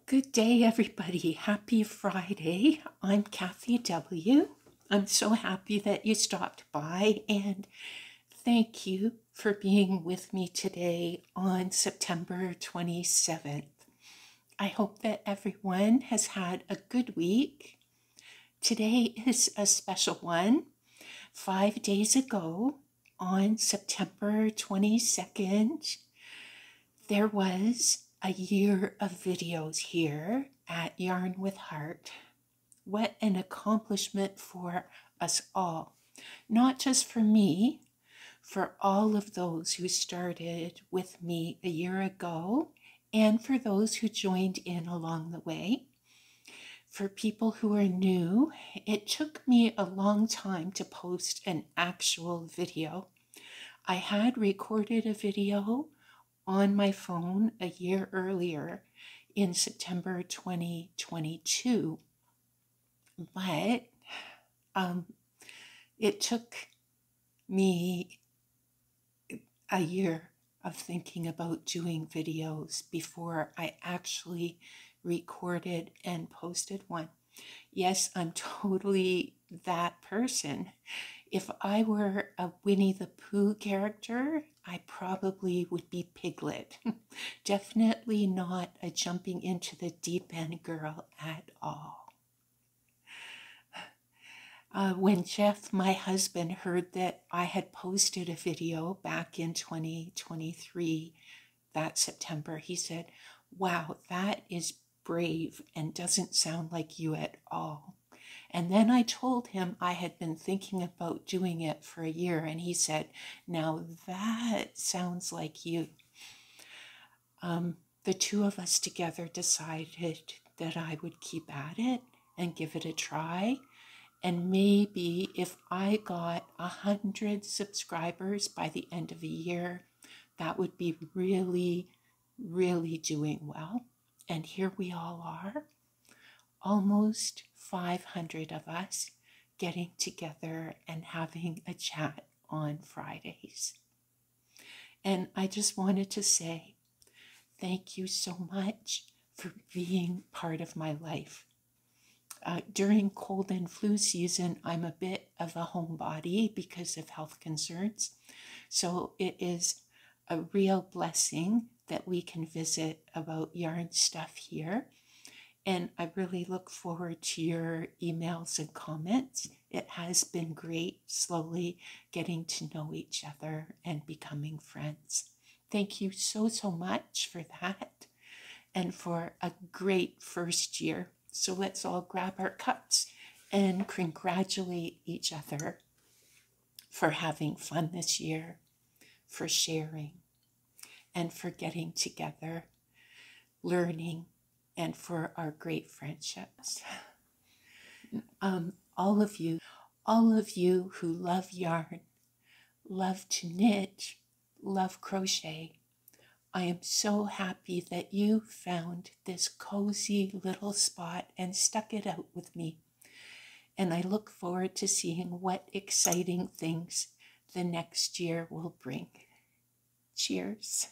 Good day, everybody. Happy Friday. I'm Kathy W. I'm so happy that you stopped by, and thank you for being with me today on September 27th. I hope that everyone has had a good week. Today is a special one. 5 days ago, on September 22nd, there was a year of videos here at Yarn with Heart. What an accomplishment for us all. Not just for me, for all of those who started with me a year ago, and for those who joined in along the way. For people who are new, it took me a long time to post an actual video. I had recorded a video on my phone a year earlier in September 2022, but it took me a year of thinking about doing videos before I actually recorded and posted one. Yes, I'm totally that person. If I were a Winnie the Pooh character, I probably would be Piglet. Definitely not a jumping into the deep end girl at all. When Jeff, my husband, heard that I had posted a video back in 2023, that September, he said, "Wow, that is brave and doesn't sound like you at all." And then I told him I had been thinking about doing it for a year, and he said, "Now that sounds like you." The two of us together decided that I would keep at it and give it a try. And maybe if I got 100 subscribers by the end of a year, that would be really, really doing well. And here we all are, almost 500 of us getting together and having a chat on Fridays. And I just wanted to say thank you so much for being part of my life. During cold and flu season, I'm a bit of a homebody because of health concerns. So it is a real blessing that we can visit about yarn stuff here. And I really look forward to your emails and comments. It has been great slowly getting to know each other and becoming friends. Thank you so much for that and for a great first year. So let's all grab our cups and congratulate each other for having fun this year, for sharing, and for getting together, learning, and for our great friendships. All of you who love yarn, love to knit, love crochet, I am so happy that you found this cozy little spot and stuck it out with me. And I look forward to seeing what exciting things the next year will bring. Cheers.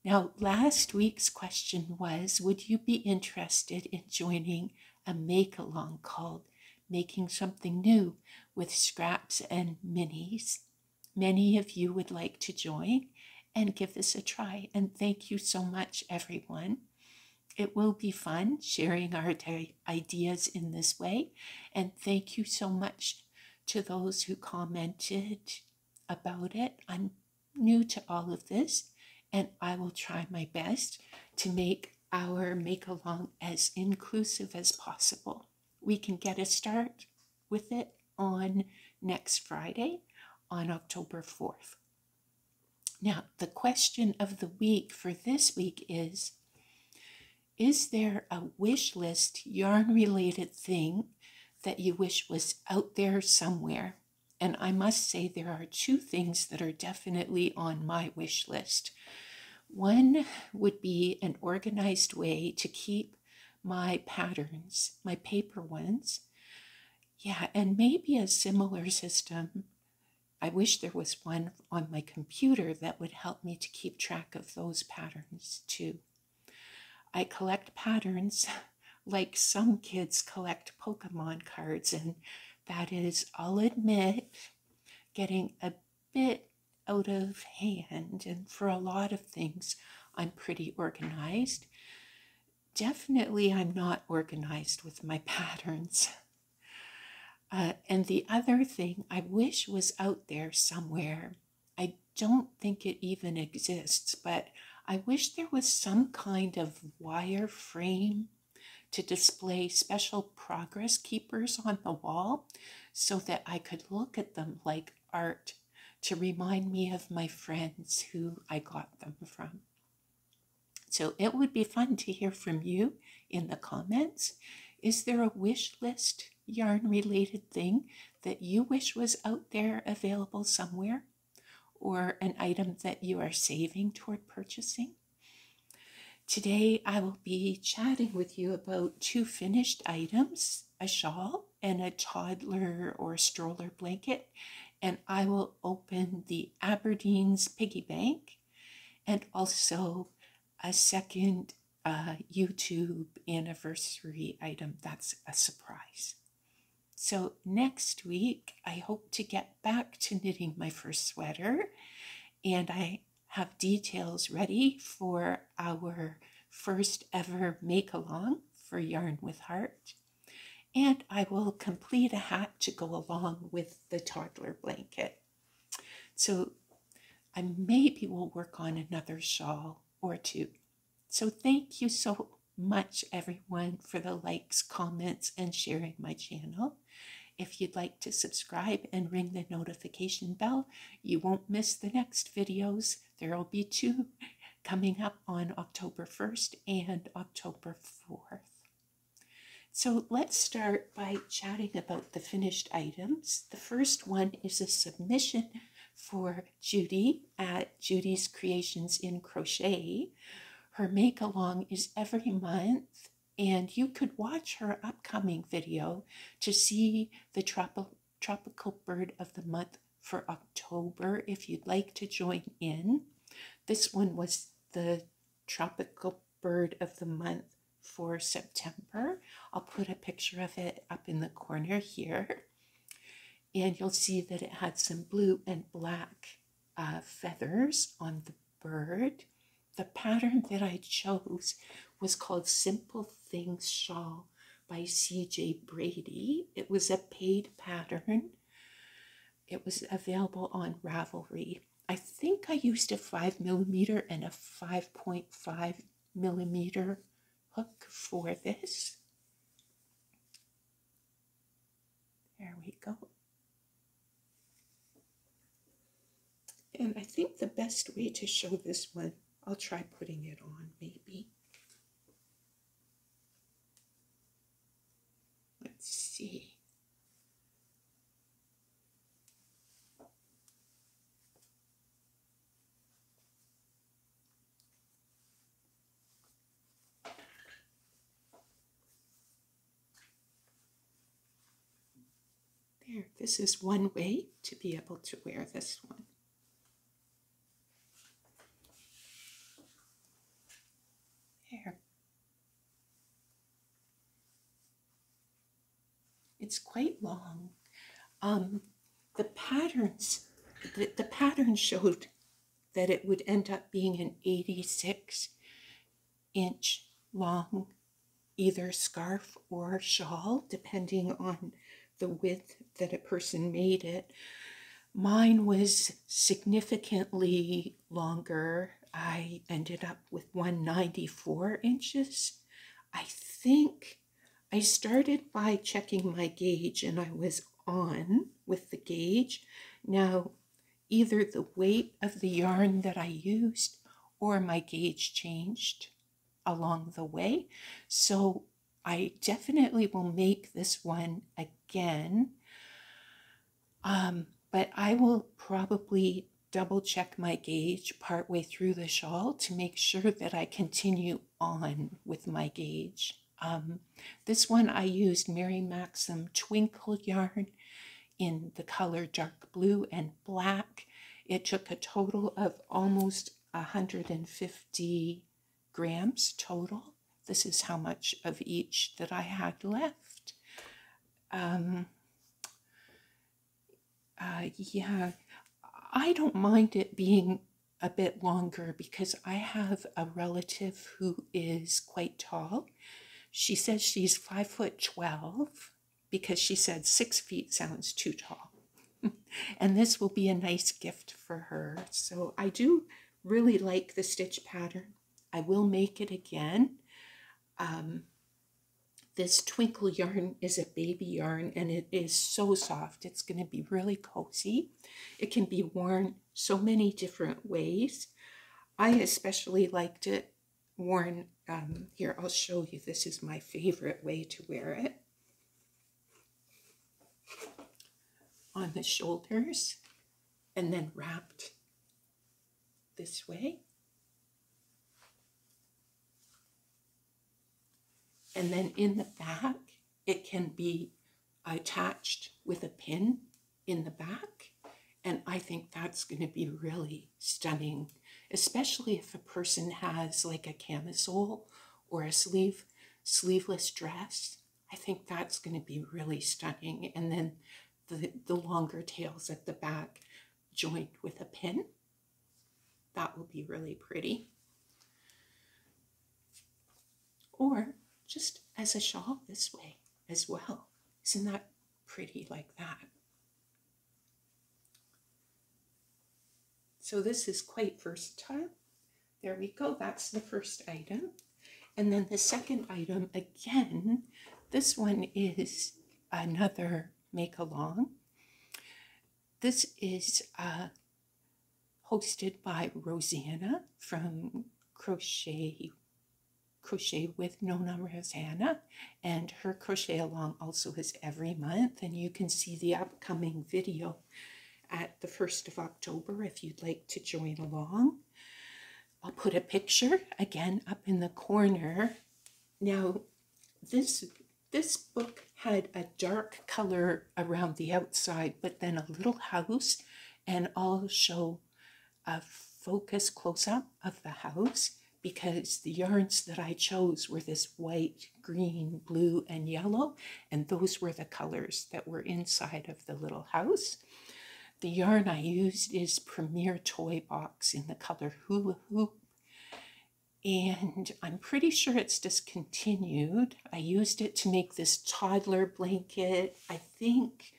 Now, last week's question was, would you be interested in joining a make-along called Making Something New with Scraps and Minis? Many of you would like to join and give this a try. And thank you so much, everyone. It will be fun sharing our ideas in this way. And thank you so much to those who commented about it. I'm new to all of this, and I will try my best to make our make-along as inclusive as possible. We can get a start with it on next Friday, on October 4th. Now, the question of the week for this week is there a wish list yarn-related thing that you wish was out there somewhere? And I must say there are two things that are definitely on my wish list. One would be an organized way to keep my patterns, my paper ones. Yeah, and maybe a similar system I wish there was one on my computer that would help me to keep track of those patterns too. I collect patterns like some kids collect Pokemon cards, and that is, I'll admit, getting a bit out of hand. And for a lot of things, I'm pretty organized. Definitely, I'm not organized with my patterns. And the other thing I wish was out there somewhere, I don't think it even exists, but I wish there was some kind of wire frame to display special progress keepers on the wall so that I could look at them like art to remind me of my friends who I got them from. So it would be fun to hear from you in the comments. Is there a wish list yarn related thing that you wish was out there available somewhere, or an item that you are saving toward purchasing? Today I will be chatting with you about two finished items, a shawl and a toddler or stroller blanket, and I will open the Aberdeens piggy bank and also a second YouTube anniversary item that's a surprise. So next week I hope to get back to knitting my first sweater, and I have details ready for our first ever make-along for Yarn with Heart. And I will complete a hat to go along with the toddler blanket. So I maybe will work on another shawl or two. So thank you so much, everyone, for the likes, comments, and sharing my channel. If you'd like to subscribe and ring the notification bell, you won't miss the next videos. There will be two coming up on October 1st and October 4th. So let's start by chatting about the finished items. The first one is a submission for Judy at Judy's Creations in Crochet. Her make-along is every month, and you could watch her upcoming video to see the tropical bird of the month for October if you'd like to join in. This one was the tropical bird of the month for September. I'll put a picture of it up in the corner here, and you'll see that it had some blue and black feathers on the bird. The pattern that I chose was called Simple Things Shawl by CJ Brady. It was a paid pattern. It was available on Ravelry. I think I used a 5mm and a 5.5mm hook for this. There we go. And I think the best way to show this one, I'll try putting it on maybe. Let's see. There, this is one way to be able to wear this one. There. It's quite long. The patterns, the pattern showed that it would end up being an 86-inch long either scarf or shawl, depending on the width that a person made it. Mine was significantly longer. I ended up with 194 inches. I think I started by checking my gauge, and I was on with the gauge. Now, either the weight of the yarn that I used or my gauge changed along the way. So I definitely will make this one again. But I will probably double check my gauge partway through the shawl to make sure that I continue on with my gauge. This one I used Maxim Twinkle yarn in the color dark blue and black. It took a total of almost 150 grams total. This is how much of each that I had left. Yeah, I don't mind it being a bit longer because I have a relative who is quite tall. She says she's 5'12" because she said 6 feet sounds too tall. And this will be a nice gift for her. So I do really like the stitch pattern. I will make it again. This twinkle yarn is a baby yarn and it is so soft. It's going to be really cozy. It can be worn so many different ways. I especially liked it worn, here I'll show you, this is my favorite way to wear it. On the shoulders and then wrapped this way. And then in the back, it can be attached with a pin in the back. And I think that's going to be really stunning, especially if a person has like a camisole or a sleeveless dress. I think that's going to be really stunning. And then the longer tails at the back joined with a pin. That will be really pretty. Or just as a shawl this way as well. Isn't that pretty like that? So this is quite versatile. There we go, that's the first item. And then the second item, again, this one is another make along. This is hosted by Rosanna from Crochet with Rosanna, and her crochet along also is every month, and you can see the upcoming video at the 1st of October if you'd like to join along. I'll put a picture again up in the corner. Now this book had a dark color around the outside, but then a little house, and I'll show a focus close-up of the house because the yarns that I chose were this white, green, blue, and yellow, and those were the colors that were inside of the little house. The yarn I used is Premier Toy Box in the color Hula Hoop, and I'm pretty sure it's discontinued. I used it to make this toddler blanket. I think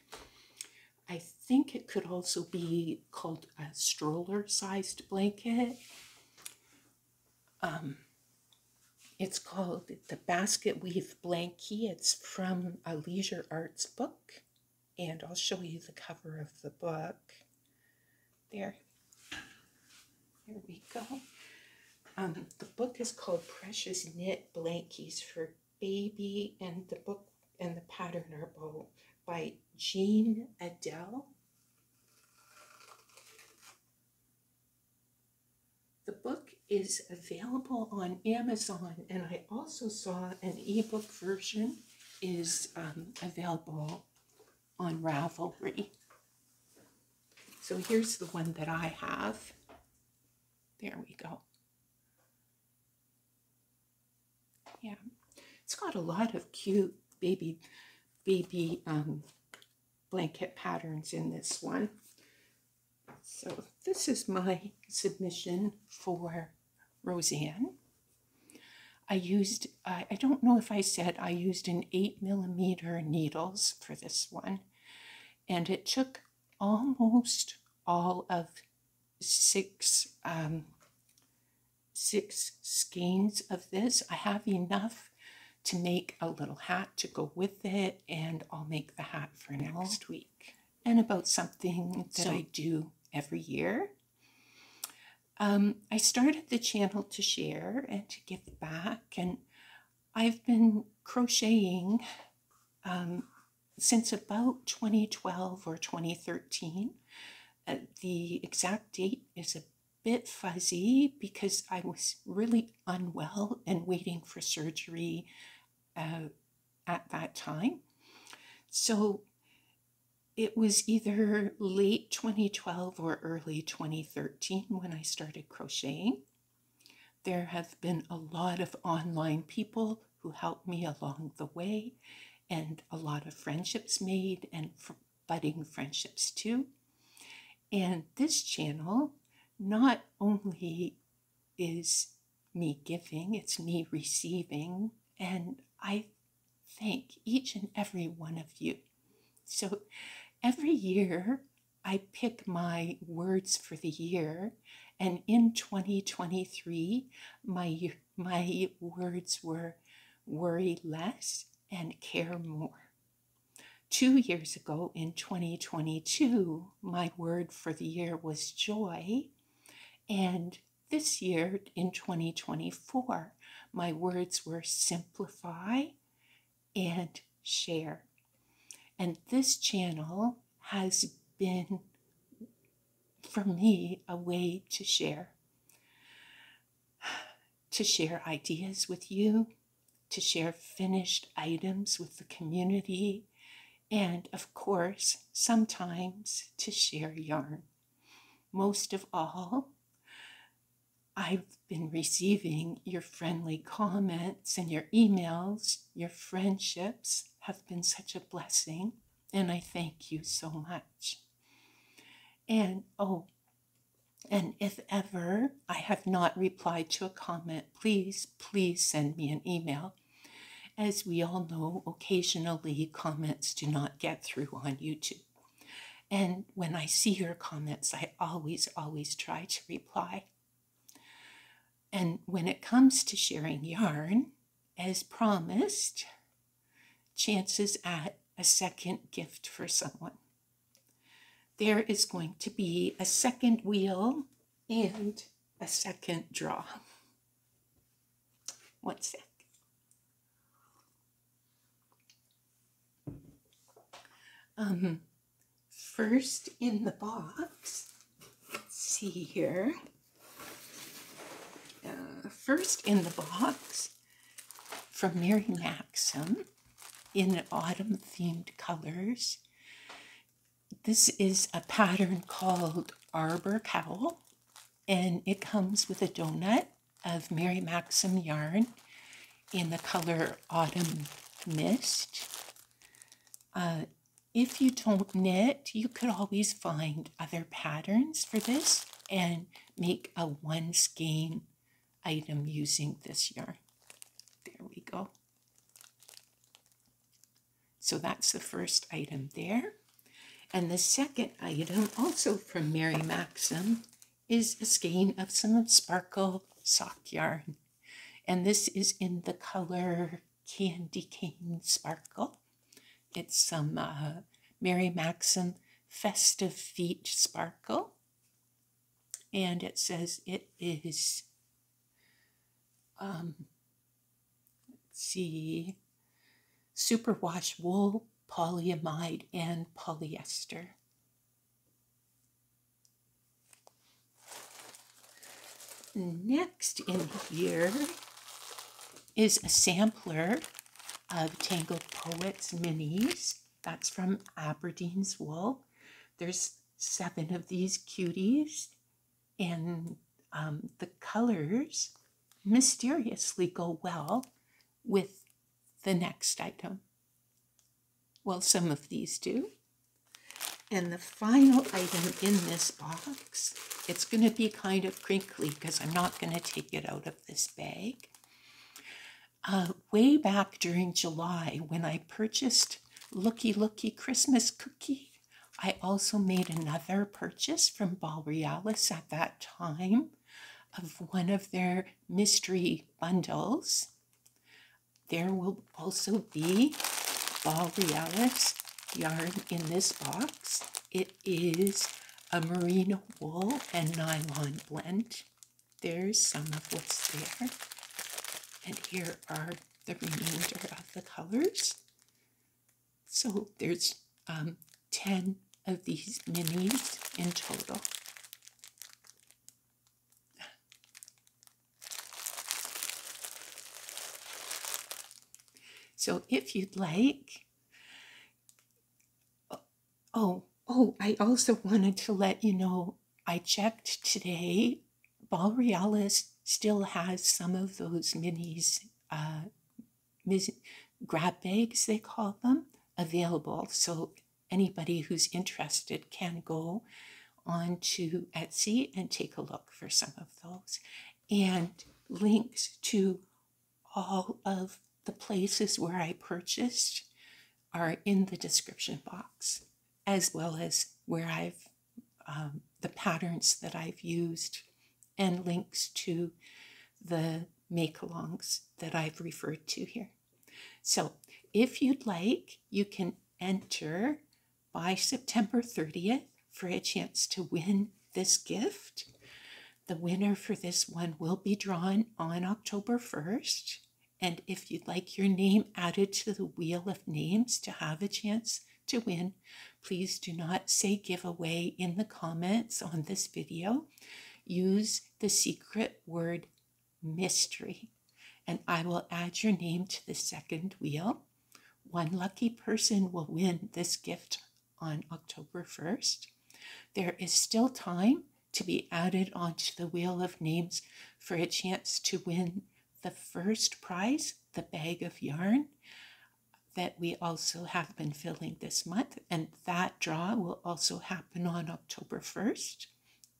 it could also be called a stroller-sized blanket. It's called the Basket Weave Blankie. It's from a Leisure Arts book, and I'll show you the cover of the book. There we go. The book is called Precious Knit Blankies for Baby, and the book and the pattern are both by Adel. The book is available on Amazon, and I also saw an ebook version is available on Ravelry. So here's the one that I have. There we go. Yeah, it's got a lot of cute baby blanket patterns in this one. So this is my submission for Roseanne. I used, I don't know if I said I used an 8mm needles for this one, and it took almost all of six skeins of this. I have enough to make a little hat to go with it, and I'll make the hat for next week. And about something that I do every year. I started the channel to share and to give back, and I've been crocheting since about 2012 or 2013. The exact date is a bit fuzzy because I was really unwell and waiting for surgery at that time. So it was either late 2012 or early 2013 when I started crocheting. There have been a lot of online people who helped me along the way, and a lot of friendships made, and budding friendships too. And this channel not only is me giving, it's me receiving, and I thank each and every one of you. So every year I pick my words for the year, and in 2023 my words were worry less and care more. 2 years ago in 2022, my word for the year was joy, and this year in 2024, my words were simplify and share. And this channel has been, for me, a way to share ideas with you, to share finished items with the community, and of course, sometimes to share yarn. Most of all, I've been receiving your friendly comments and your emails. Your friendships have been such a blessing, and I thank you so much. And and if ever I have not replied to a comment, please send me an email. As we all know, occasionally comments do not get through on YouTube. And when I see your comments, I always try to reply. And when it comes to sharing yarn, as promised, chances at a second gift for someone. There is going to be a second wheel and a second draw. One sec. First in the box, let's see here. First in the box from Mary Maxim in autumn themed colors. This is a pattern called Arbor Cowl, and it comes with a donut of Mary Maxim yarn in the color Autumn Mist. If you don't knit, you could always find other patterns for this and make a one skein item using this yarn. There we go. So that's the first item there. And the second item, also from Mary Maxim, is a skein of some sparkle sock yarn. And this is in the color Candy Cane Sparkle. It's some Mary Maxim Festive Feet Sparkle. And it says it is, let's see, superwash wool, polyamide, and polyester. Next in here is a sampler of Tangled Poets minis. That's from Aberdeens wool. There's 7 of these cuties, and the colors mysteriously go well with the next item. Well, some of these do. And the final item in this box, it's going to be kind of crinkly because I'm not going to take it out of this bag. Way back during July, when I purchased Looky Looky Christmas Cookie, I also made another purchase from Baa-realis at that time of one of their mystery bundles. There will also be Baa-realis yarn in this box. It is a merino wool and nylon blend. There's some of what's there. And here are the remainder of the colors. So there's 10 of these minis in total. So if you'd like, Oh, I also wanted to let you know, I checked today. Baa-realis still has some of those minis, grab bags, they call them, available. So anybody who's interested can go on to Etsy and take a look for some of those. And links to all of the places where I purchased are in the description box, as well as where I've the patterns that I've used and links to the make-alongs that I've referred to here. So if you'd like, you can enter by September 30th for a chance to win this gift. The winner for this one will be drawn on October 1st. And if you'd like your name added to the wheel of names to have a chance to win, please do not say giveaway in the comments on this video. Use the secret word mystery, and I will add your name to the second wheel. One lucky person will win this gift on October 1st. There is still time to be added onto the wheel of names for a chance to win the first prize, the bag of yarn that we also have been filling this month, and that draw will also happen on October 1st.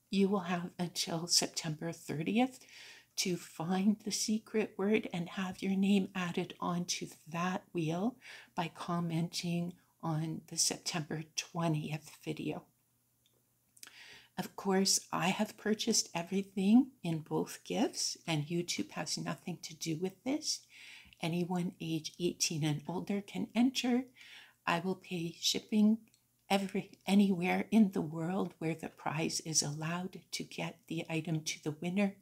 You will have until September 30th to find the secret word and have your name added onto that wheel by commenting on the September 20th video. Of course, I have purchased everything in both gifts, and YouTube has nothing to do with this. Anyone age 18 and older can enter. I will pay shipping anywhere in the world where the prize is allowed to get the item to the winner,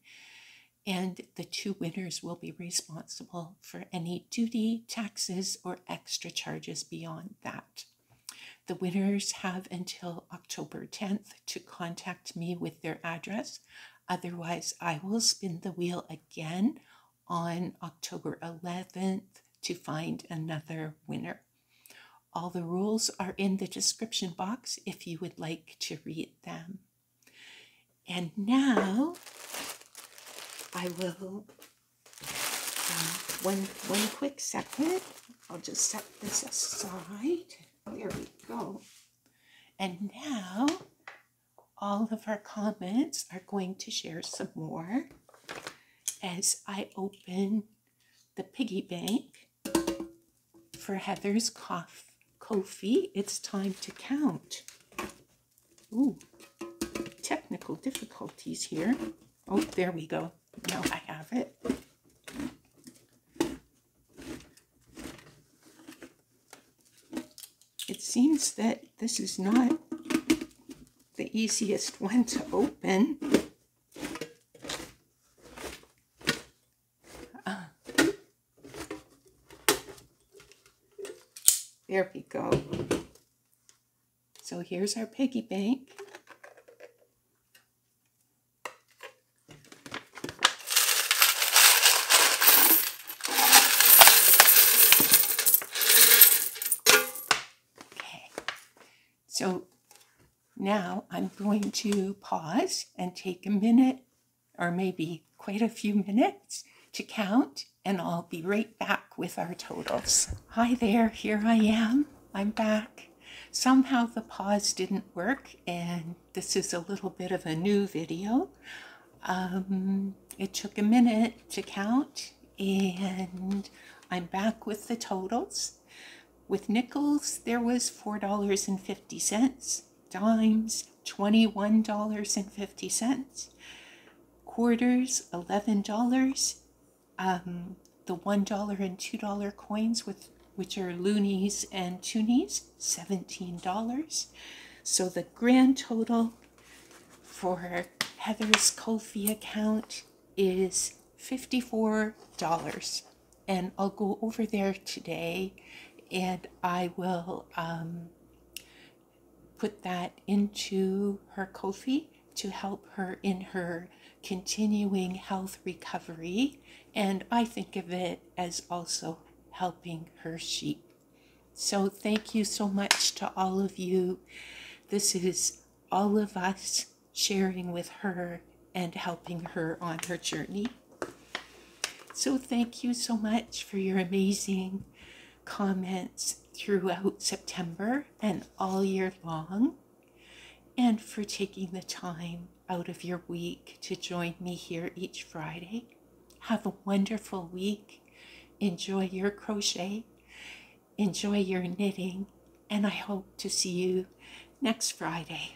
and the two winners will be responsible for any duty, taxes, or extra charges beyond that. The winners have until October 10th to contact me with their address. Otherwise, I will spin the wheel again on October 11th to find another winner. All the rules are in the description box if you would like to read them. And now I will, one quick second, I'll just set this aside. There we go. And now all of our comments are going to share some more as I open the piggy bank for Heather's Ko-fi. It's time to count. Ooh, technical difficulties here. Oh, there we go. Now I have it. It seems that this is not the easiest one to open. There we go. So here's our piggy bank. Okay, so now I'm going to pause and take a minute, or maybe quite a few minutes, to count, and I'll be right back with our totals. Hi there, here I am. I'm back. Somehow the pause didn't work, and this is a little bit of a new video. It took a minute to count, and I'm back with the totals. With nickels, there was $4.50. Dimes, $21.50. Quarters, $11. The $1 and $2 coins, which are loonies and toonies, $17. So the grand total for Heather's Ko-fi account is $54. And I'll go over there today, and I will put that into her Ko-fi to help her in her continuing health recovery, and I think of it as also helping her sheep. So thank you so much to all of you. This is all of us sharing with her and helping her on her journey. So thank you so much for your amazing comments throughout September and all year long, and for taking the time out of your week to join me here each Friday. Have a wonderful week. Enjoy your crochet. Enjoy your knitting. And I hope to see you next Friday.